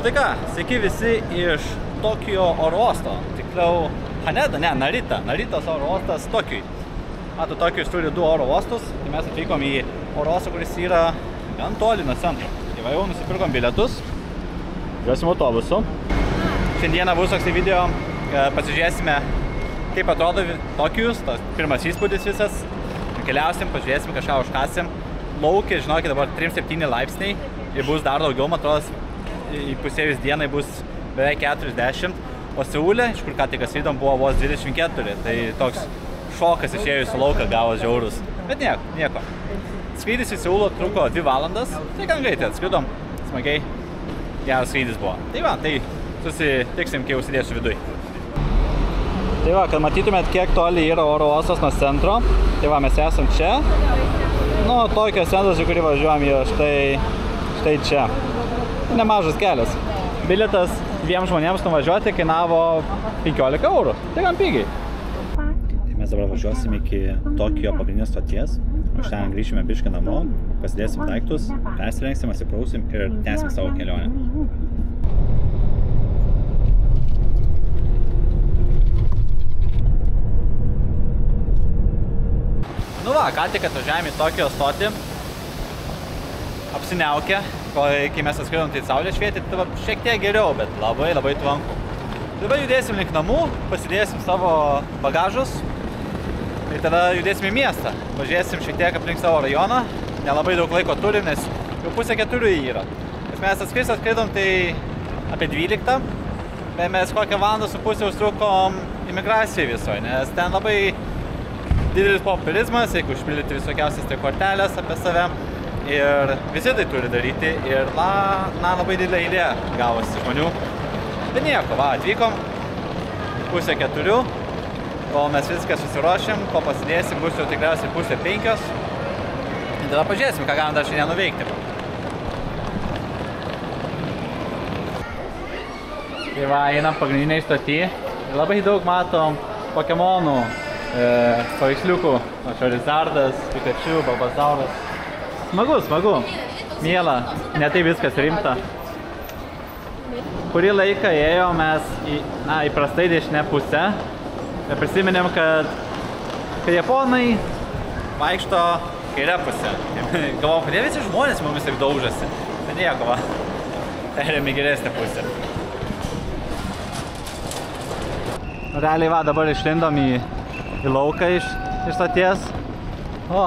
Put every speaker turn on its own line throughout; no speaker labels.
Tai ką, sveiki visi iš Tokijo oro uosto. Tikliau, Haneda, ne, Naritas oro uostas Tokijui. Mato, Tokijus turi 2 oro uostus. Tai mes atvykom į oro uostą, kuris yra gan toli nuo centro. Tai va jau nusipirkom bilietus. Važiuosim autobusu. Šiandieną bus toks video, pasižiūrėsime, kaip atrodo Tokijus, tas pirmas įspūdis visas. Keliausim, pažiūrėsim, kažką užkasim. Laukia, žinokit, dabar 3-7 laipsniai ir bus dar daugiau, man atrodo, įpusėjus dienai bus beveik 40, o Seule, iš kur ką tik atvykome, buvo vos 24, tai toks šokas išėjus į lauką gavos žiaurus. Bet nieko. Skrydis į Seulą truko 2 valandas, tai gan greitai atskridom, smagiai, geras skrydis buvo. Tai va, tai susitiksim, kai užsidėsiu viduj. Tai va, kad matytumėt, kiek toli yra oro uostas nuo centro, tai va, mes esam čia. Nu, Tokijos centras, į kurį važiuojam, yra štai čia. Nemažas kelias. Bilietas 2 žmonėms nuvažiuoti kainavo 15 eurų. Tai gan pigiai. Tai mes dabar važiuosim iki Tokijo pagrindinės stoties. O šiandien grįšime biškį namo, pasidėsim daiktus, persirengsim, atsiprausim ir tęsim savo kelionę. Nu va, ką tik atvažiavome į Tokijo stotį. Apsiniaukę, kai mes atskridom, tai saulė švietė, tai šiek tiek geriau, bet labai tvanku. Dabar judėsim link namų, pasidėsim savo bagažus ir tada judėsim į miestą. Važiuosim šiek tiek aplink savo rajoną, nelabai daug laiko turim, nes jau 3:30 yra. Nes mes atskridom tai apie 12, bet mes kokią 1,5 valandą užtrukom imigracijai visoje, nes ten labai didelis populizmas, reikia užpildyti visokiausias tai kortelės apie save. Ir visi tai turi daryti ir labai didelė eilė gavosi žmonių. Bet nieko, va, atvykom 3:30, kol mes viską susiruošim, kol pasidėsim, bus jau tikriausiai 4:30. Ir tada pažiūrėsim, ką galim dar šiandien nuveikti. Tai va, einam pagrindiniai stoty ir labai daug matom Pokemonų, paveiksliukų, Charizardas, Pikachu, Bulbazauras. Smagu, miela, ne tai viskas rimta. Kurį laiką ėjo mes įprastai dešinę pusę ir prisiminėm, kad japonai vaikšto kairę pusę. Galvojom, kad jie visi žmonės mumis taip daužasi. Bet nieko, va, perėm į geresnę pusę. Realiai va, dabar išlindom į lauką iš stoties. O,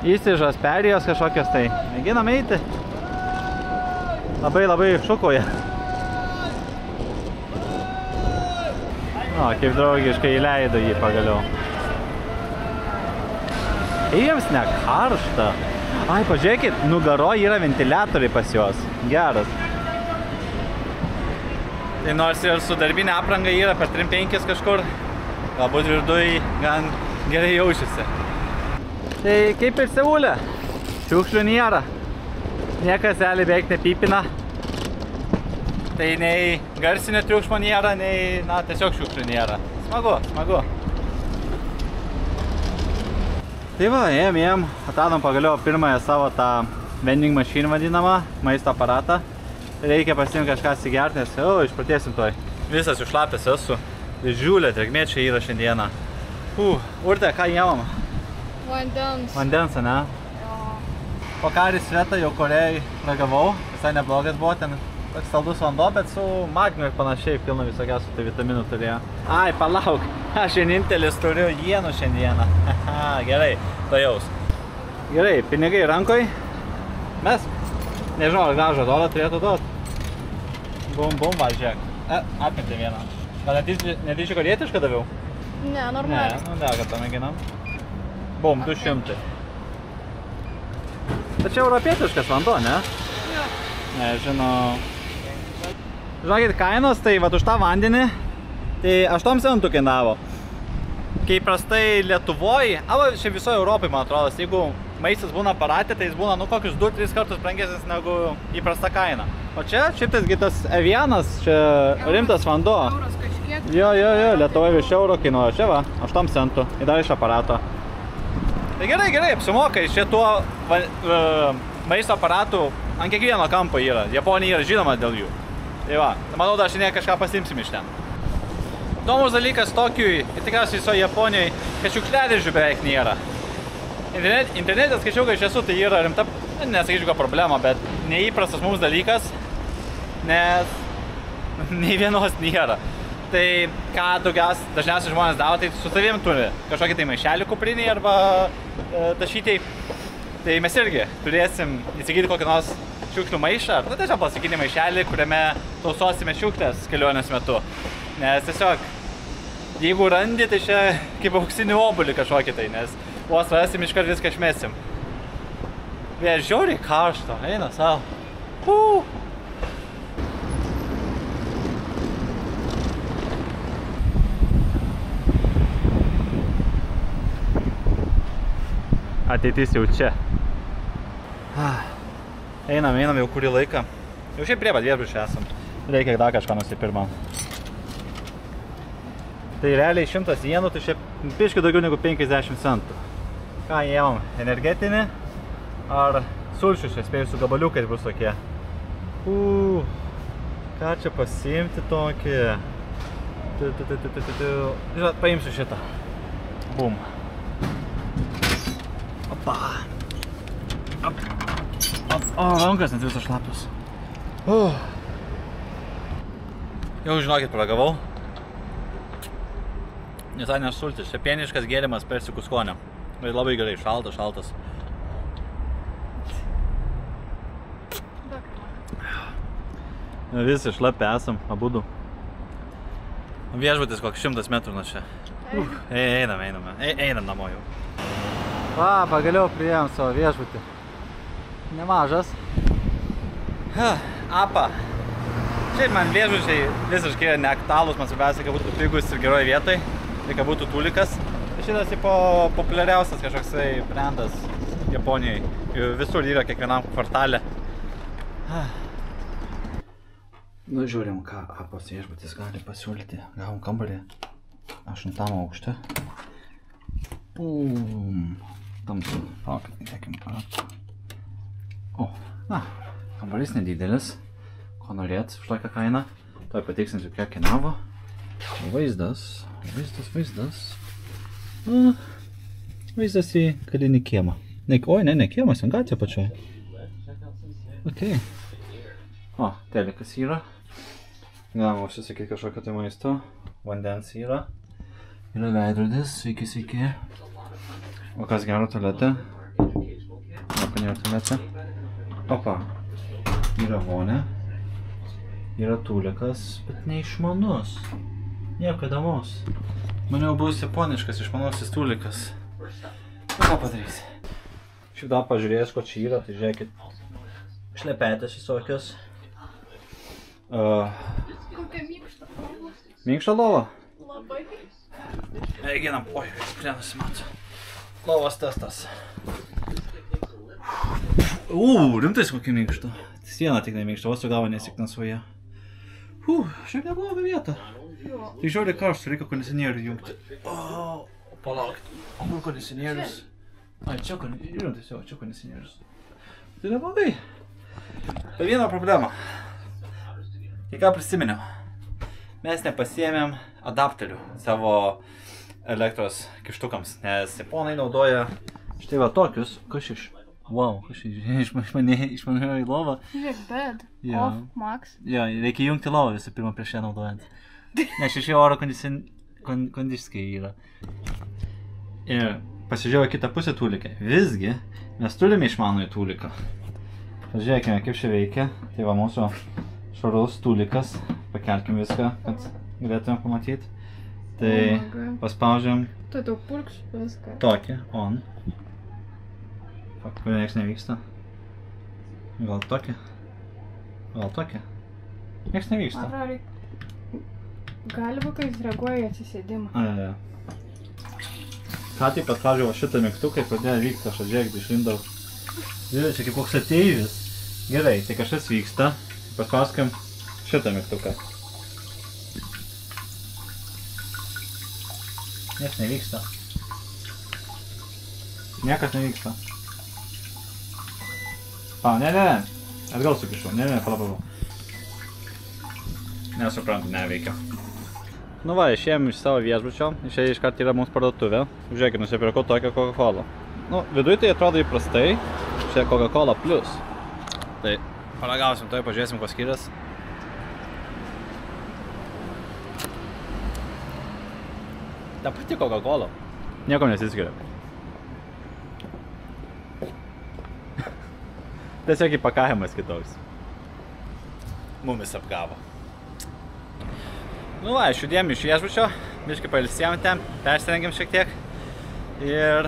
įsižas, perėjos kažkokios tai. Mėginam eiti. Labai šukoja. O, kaip draugiškai įleido jį pagaliau. Jiems ne karšta. Ai, pažiūrėkit, nugaroje yra ventiliatoriai pas juos. Geras. Tai nors ir su darbinė apranga yra per 3-5 kažkur, galbūt viduj gan gerai jaučiasi. Tai kaip ir Seule, šiukšlių nėra. Niekas realiai beveik nepypina. Tai nei garsinio triukšmo nėra, nei, tiesiog šiukšlių nėra. Smagu. Tai va, ėjom, atradom pagaliau pirmąją savo tą vending machine vadinamą, maisto aparatą. Tai reikia pasiimti kažką sigerti, nes išpratėsim toj. Visas užšlapęs esu. Didžiulė drėgmė čia yra šiandieną. Urte, ką įėmam? Vandens, ne?
Jo.
Pokaris Sveta jau Korejai ragavau, visai neblogas buvo, ten toks saldus vanduo, bet su magniu ir panašiai pilna visokiausių tai vitaminų turėjo. Ai, palauk, aš vienintelis turiu ienų šiandieną. Gerai, to jaus. Gerai, pinigai rankoj. Mes, nežinau, ar gražą dolą turėtų duot. Bum, va, žiūrėk. Atmetė vieną. Gal netyčia korietišką daviau?
Ne, normaliai.
Ne, kad pamėginam. Bum, 200. Tačiau europietiškas vanduo, ne?
Jo.
Nežinau. Žinokit, kainos, tai va už tą vandenį, tai 8 centų kainavo. Kai prastai Lietuvoje, šiaip visoje Europai, man atrodo, jeigu maistas būna aparate, tai jis būna kokius 2-3 kartus brangesnis negu įprasta kaina. O čia, šiaip tas Evianas, čia rimtas vanduo.
Euras kažkiek.
Jo, Lietuvoje virš euro kainuoja, čia va, 8 centų, ir dar iš aparato. Tai gerai, apsimoka, iš čia tuo maisto aparatų ant kiekvieno kampo yra. Japonija yra žinoma dėl jų. Tai va, manau, dar šiandien kažką pasimsim iš ten. Įdomus dalykas Tokijui, ir tikriausiai visoje Japonijoje, kad šiukšliadėžių beveik nėra. Internetas, skaičiau, kad iš tiesų tai yra rimta, nesakyčiau, kad problema, bet neįprastas mums dalykas, nes nei vienos nėra. Tai ką dažniausiai žmonės daro, tai su savim turi kažkokį tai maišelį kuprinį arba tašytei. Tai mes irgi turėsim įsigyti kokį nors šiukšlių maišą, arba tiesiog plastikinį maišelį, kuriame tausosime šiukšlės kelionės metu. Nes tiesiog, jeigu randi, tai čia kaip auksinį obuolį kažkokį tai, nes vos rasim iškart viską išmesim. Vėl žiauriai karšto, eina savo. Ateitis jau čia. Einam jau kurį laiką. Jau šiaip prie pat viešbučio esam. Reikia dar kažką nusipirmam. Tai realiai 100 jenų, tai šiaip biškai daugiau negu 50 centų. Ką jėmam? Energetinį ar sulčių, čia spėjus su gabaliukais bus tokie. Ką čia pasiimti tokį? Žinot, paimsiu šitą. Bum. Opa. O, rankas net visos šlapios. Jau žinokit, paragavau. Visai nesultis, čia pieniškas gėrimas persikų skonio. Bet labai gerai, šaltas. Visi šlapi esam, abudu. Viešbutis koks 100 metrų nuo čia. Einam namo jau. Va, pagaliau priėjom savo viešbutį. Nemažas. Apa. Šiaip man viešbučiai visiškai neaktualūs, man svarbiausia, kad būtų pigus ir geroj vietoj. Tai kad būtų tulikas. Šitas populiariausias kažkoksai brandas Japonijoje. Visur yra kiekvienam kvartale. Nu, žiūrim, ką Apos viešbutis gali pasiūlyti. Gavom kambarį 8 aukšte. Tamsu. Dėkim aparatą. Kambarys nedidelis. Ko norėt už tokią kainą. Tuoj patiksinsiu, kiek kainavo. Vaizdas. Vaizdas į kalinį kiemą. Oi, ne kiemas, ant gatvė pačioje. Ok. O, telekas yra. Galima užsisakyti kažkokio tai maisto. Vandens yra. Yra veidrodis, sveiki. O kas gero tualetė? Opa, nėra tualetė. Opa. Yra vonė. Yra tulikas, bet neišmanus. Nieko įdomaus. Maniau bus japoniškas, išmanusis tulikas. Ką padarys? Šiaip dar pažiūrėjęs, ko čia yra, tai žiūrėkit. Šlepetės visokios.
Kokia minkšta lova.
Minkšta lova?
Labai.
Ginam, oi, plėnas mato. Lovos testas. Rimtais kokia minkšta. Siena tik neminkšta, vos su gavo nesiknasuoja. Šiaip nebloga vieta. Tai žiauriai karšta, reikia kondicionierių jungti. Palaukit. Kur kondicionierius? Ai, čia kondicionierius. Tai neblogai. Tai viena problema. Tai ką prisiminiau. Mes nepasiėmėm adapterių savo elektros kištukams, nes japonai naudoja štai va tokius. Kas iš? Wow, kas išmanėjo į lovą.
Žiūrėk, bed. Off, max.
Jo, reikia jungti lovą visų pirma prieš ją naudojant. Nes šeši oro kondiskai yra. Ir pasižiūrėjau kitą pusę tulikę. Visgi, mes turime išmanųjį tuliką. Pažiūrėkime, kaip čia veikia. Tai va mūsų švarus tulikas. Pakelkim viską, kad galėtume pamatyti. Tai paspaudžiam
Tai tau purkš viską.
tokį, on. Kur nieks nevyksta. Gal tokį. Nieks nevyksta.
Gali būt, kai jis reaguoja į atsisėdimą.
Ką taip atvažiavo šitą mygtuką, pradėjo vykti, aš atžiūrėk, išlindau. Žiūrėjau, čia kaip koks ateivis. Gerai, tai kažkas vyksta. Paspauskam šitą mygtuką. Nieks nevyksta. Niekas nevyksta. Ne. Atgal sukišau, ne, palauk. Nesuprantu, neveikia. Nu va, išėjom iš savo viešbučio, išėjai iškart yra mums parduotuvė. Žiūrėkit, nusipirkau tokią Coca-Cola. Nu, viduje tai atrodo įprastai, čia Coca-Cola plus. Tai paragausim, tai pažiūrėsim, ko skirias. Ta pati Coca-Cola. Nieko nesiskiria. Tiesiog įpakavimas kitoks. Mumis apgavo. Nu va, išjudėjom iš viešbučio, biškai pailsėjom ten, persirengėm šiek tiek. Ir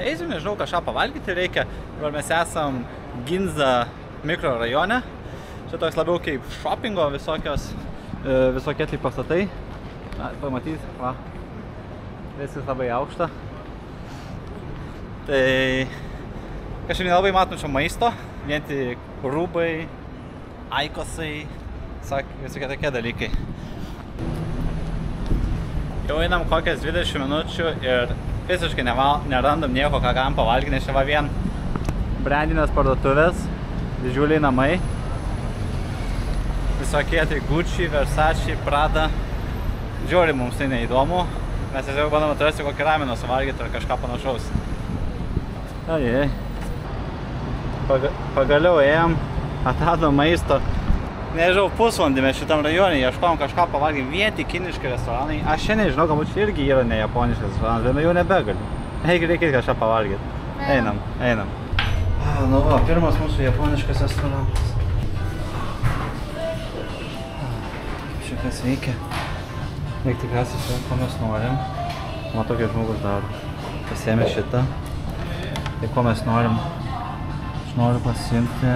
eisim, nežinau, kažką pavalgyti reikia. Dabar mes esam Ginza mikrorajone. Čia toks labiau kaip shoppingo visokie tai pastatai. Na, pamatys, va. Viskas labai aukšta. Tai kažkaip nelabai matom čia maisto. Vien tik rūbai, aikosai, visokie tokie dalykai. Jau einam kokias 20 minučių ir visiškai nerandam nieko, ką galim pavalgyti, nes čia va vien brandinės parduotuvės, didžiuliai namai. Visokie tai Gucci, Versace, Prada. Žiūri, mums tai neįdomu. Mes tiesiog bandom atrasti kokį rameną suvalgyti ar kažką panašaus. Ajai. Pagaliau ėjom, atradom maisto. Nežinau, pusvalandį mes šitam rajone ieškojom kažką pavalgyti, vien tik kiniški restoranai. Aš šiandien žinau, galbūt čia irgi yra ne japoniškas restoranas, bet jau nebegaliu. Reikia kažką pavalgyti. Einam. Nu va, pirmas mūsų japoniškas restoranas. Kaip šitas veikia. Reik tikriausiai čia, ko mes norim. Matau, kaip žmogus daro. Pasiėmė šitą. Tai ko mes norim? Aš noriu pasiimti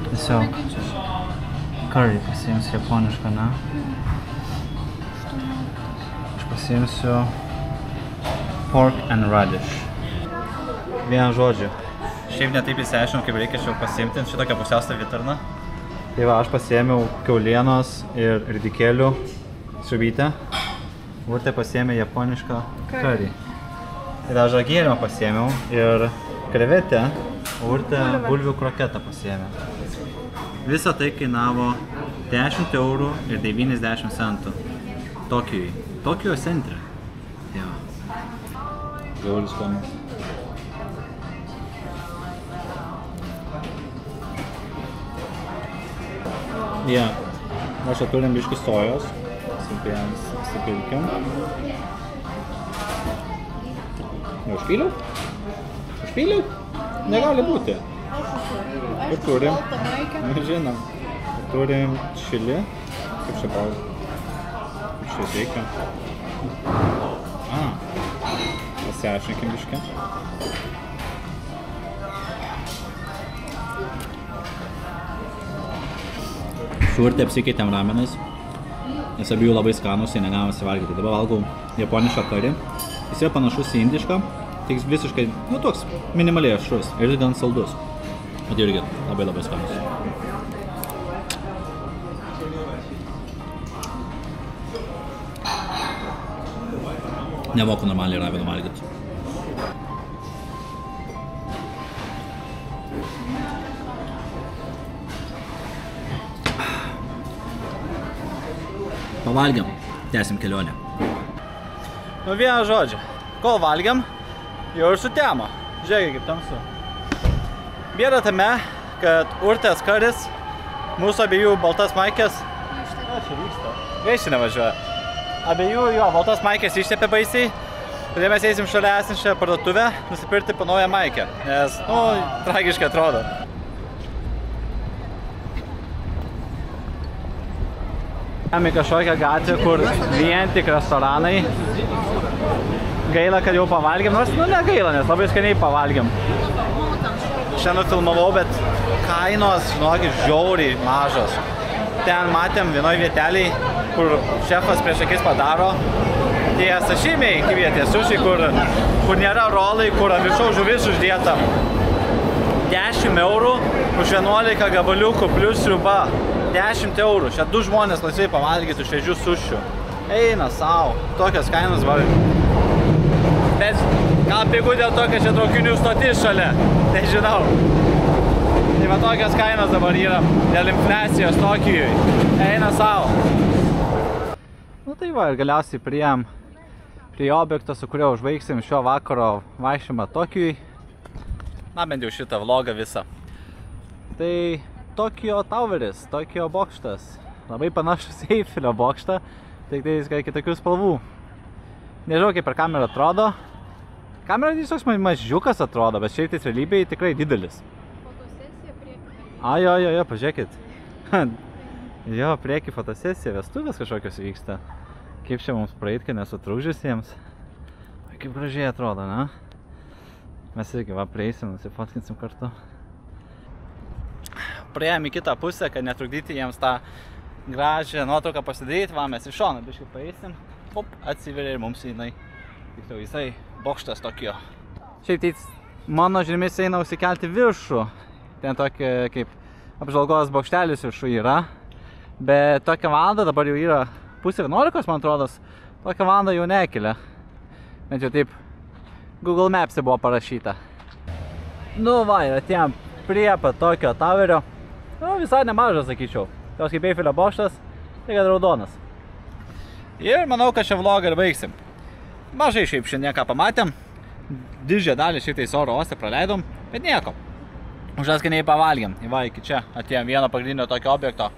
tiesiog curry pasiimsiu japonišką, ne? Aš pasiimsiu pork and radish. Vieną žodžių. Šiaip netaip įsiaiškinau, kaip reikia čia pasiimti šitokią pusiaustą vitriną. Tai va, aš pasiėmiau kiaulienos ir ridikėlių sriubytę. Urtė pasiėmė japonišką curry. Ir aš gėrimą pasiėmiau ir krevetę, Urtė bulvių kroketą pasiėmė. Visa tai kainavo 10 eurų ir 90 centų Tokijui. Tokijos centre. Jo. Gaulis skonis. Ja. Aš čia turim biškį sojos. Įsipilkim. Užpyliau? Užpyliau? Negali būti. Ir turim, žinom, turim čili, kaip čia gal, kaip čia veikia. Pasiaiškinkim biškį. Su Urte apsikeitėm ramenais, nes abiejų labai skanus, jie negalima suvalgyti. Dabar valgau japonišką curry. Jis yra panašus į indišką, tik visiškai, nu toks minimaliai aštrus ir gan saldus. Bet irgi labai skanus. Nemoku normaliai ramenų valgyti. Pavalgiam, tęsim kelionę. Nu vieną žodžią. Kol valgiam, jau ir sutemo. Žiūrėk, kaip tamsu. Bėda tame, kad Urtės currys, mūsų abiejų baltas maikės... Čia vyksta. Gaiščiai nevažiuoja. Abiejų jo baltas maikės ištepė baisiai. Todėl mes eisim šalia esančią parduotuvę nusipirkti po naują maikę. Nes, nu, tragiškai atrodo. Į kažkokią gatvę, kur vien tik restoranai. Gaila, kad jau pavalgėm, nors nu negaila, nes labai skaniai pavalgėm. Šiandien filmavau, bet kainos, žinokit, žiauriai mažos. Ten matėm vienoj vieteliai, kur šefas prieš akis padaro. Tie sašimiai, kaip jie, tie sušiai, kur nėra rolai, kur ant viršaus žuvis uždėta. 10 eurų už 11 gabaliukų plus sriuba. 10 eurų. Čia 2 žmonės laisvai pavalgytų šviežių sušių. Eina sau. Tokios kainos var. Bet gal pigu dėl to, kad čia traukinių stotis šalia. Nežinau. Tai Tai va tokios kainos dabar yra dėl infliacijos Tokijui. Eina savo. Nu tai va, ir galiausiai priėjom prie objekto, su kurio užbaigsim šio vakaro vaikščiojimą Tokijui. Na, bent jau šitą vlogą visą. Tai Tokijo Toweris, Tokijo bokštas. Labai panašus į Eifelio bokštą, tik tai jis kitokių spalvų. Nežinau, kaip per kamerą atrodo. Kamera tiesiog mažiukas atrodo, bet šiaip tai realybėje tikrai didelis.
Fotosesija prieki.
Jo, pažiūrėkit. Jo, prieki fotosesija, vestuvės kažkokios vyksta. Kaip čia mums praeit, kai nesutrūžysiems. Kaip gražiai atrodo, ne? Mes irgi va prieisim, nusifotkinsim kartu. Praėjom į kitą pusę, kad netrukdyti jiems tą gražią nuotrauką pasidaryti. Va, mes iš šono biškai paeisim. Pop, atsiveria ir mums jisai bokštas Tokijo. Šiaip tai mano žiniomis eina užsikelti viršų. Ten tokia kaip apžvalgos bokštelis viršų yra. Bet tokią valandą dabar jau yra 10:11, man atrodos. Tokią valandą jau nekelia. Bent jau taip Google Maps'e buvo parašyta. Nu va, ir atėjom prie Tokio Towerio. Nu, visai nemažas, sakyčiau. Toks kaip Eifelio bokštas, tai kad raudonas. Ir manau, kad šią vlogą ir baigsim. Mažai šiaip šiandien ką pamatėm. Didžiąją dalį šiek tiek oro uoste praleidom, bet nieko. Užaskaniai pavalgėm. Va, iki čia atėjom vieno pagrindinio tokio objekto.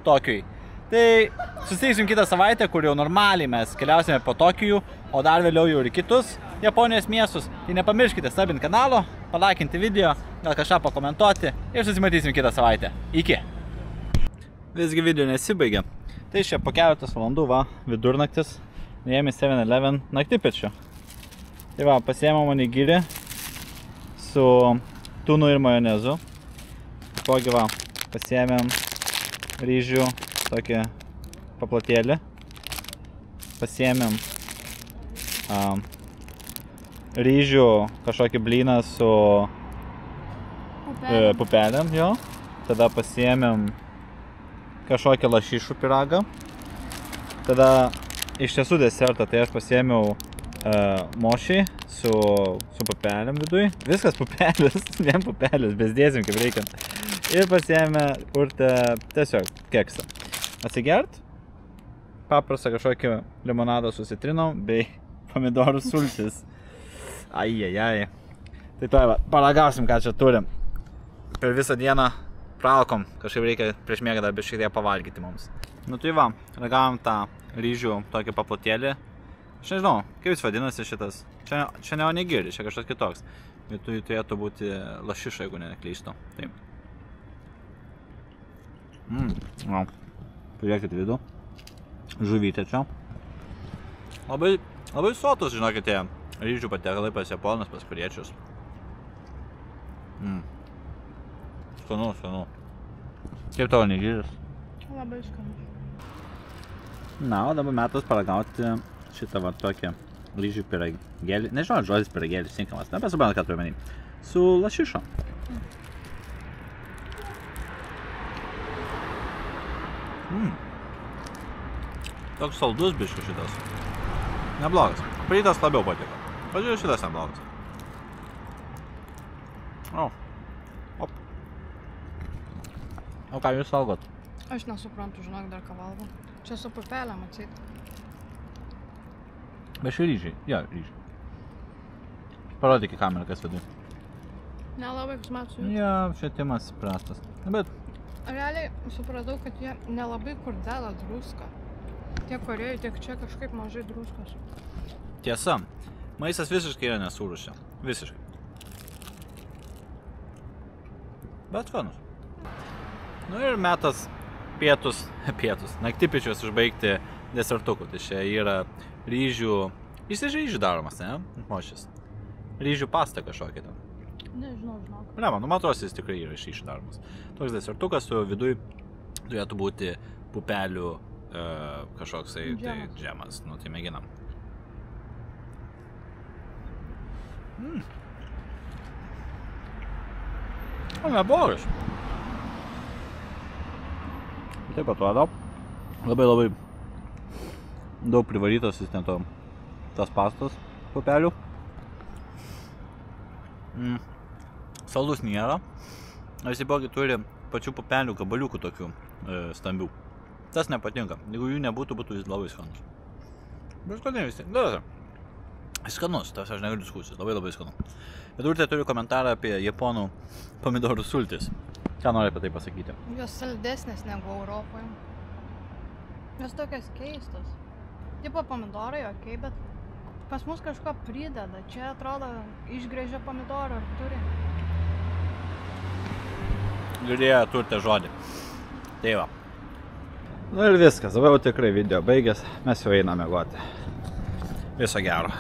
Tokijui. Tai susitiksim kitą savaitę, kur jau normaliai mes keliausime po Tokijų, o dar vėliau jau ir kitus Japonijos miestus. Tai nepamirškite subinti kanalo, palaikinti video, gal kažką pakomentuoti ir susimatysim kitą savaitę. Iki! Visgi video nesibaigė. Tai čia po keletas valandų, va, vidurnaktis, nuėjome 7-Eleven naktipiečio. Tai va, pasiėmėm onigiri su tunu ir majonezu. Pogi va, pasiėmėm ryžių tokį paplotėlį. Pasiėmėm ryžių kažkokį blyną su pupelėm, jo. Tada pasiėmėm kažkokį lašišų pyragą. Tada iš tiesų desertą, tai aš pasiėmiau mošį su pupelėm viduj. Viskas pupelės, vien pupelės, bezdėsim kaip reikiant. Ir pasiėmė urtę tiesiog keksą. Atsigert, paprastą kažkokį limonadą su citrinom bei pomidorų sultis. Ai. Tai to paragausim, ką čia turim. Per visą dieną pralkom, kažkaip reikia prieš miegą dar šiek tiek pavalgyti mums. Nu tai va, ragavom tą ryžių tokį paplotėlį. Aš nežinau, kaip jis vadinasi šitas. Čia ne onigiri, čia kažkas kitoks. Bet turėtų būti lašiša, jeigu neklystu. Taip. Pažiūrėkit vidų. Žuvytė čia. Labai sotus, žinokite, ryžių patiekalai pas japonus, pas koriečius. Skanu. Kaip tavo onigiris?
Labai skanus.
Na, o dabar metas paragauti šitą va tokią ryžių pyragėlį. Nežinau, žodis pyragėlis tinkamas. Na, bet suprantat, ką turiu omeny. Su lašiša. Toks saldus biškis šitas. Neblogas. Prytas labiau patiko. Pažiūrėjau, šitas neblogas. O ką jūs valgot?
Aš nesuprantu, žinok, dar ką valgau. Čia su pupelėm atseit.
Bet šį ryžiai. Jo, ryžiai. Parodyk į kamerą, kas viduj.
Nelabai smagu.
Jo, švietimas prastas. Bet
realiai supratau, kad jie nelabai kur deda druską. Tiek Korėjoj, tiek čia kažkaip mažai druskos.
Tiesa, maistas visiškai yra nesūrus čia. Visiškai. Bet skanus. Nu ir metas pietus, naktipičius užbaigti desertuku. Tai čia yra ryžių, jis iš ryžių daromas, ne? Mošis. Ryžių pasta kažkokia ten.
Nežinau, žinok.
Ne, man atrodo, jis tikrai yra iš ryžių daromas. Toks desertukas, su viduj turėtų būti pupelių kažkoksai džemas. Nu, tai mėginam. O, neblogas. Taip atrodo. Labai daug privarytos ten tas pastos pupelių. Saldus nėra. Visi bogi turi pačių pupelių, gabaliukų tokių stambių. Tas nepatinka. Jeigu jų nebūtų, būtų jis labai skanus. Bet skaniai vis tiek. Skanus, tas aš negaliu skūstis. Labai skanu. Bet Urtė turi komentarą apie japonų pomidorų sultis. Ką nori apie tai pasakyti?
Jos saldesnės negu Europoje. Jos tokios keistos. Tipo pomidorai, okei, bet pas mus kažko prideda. Čia atrodo išgrėžia pomidorą ar turi.
Girdėjo Urtė žodį. Tai va. Nu ir viskas, dabar jau tikrai video baigęs. Mes jau einame miegoti. Viso gero.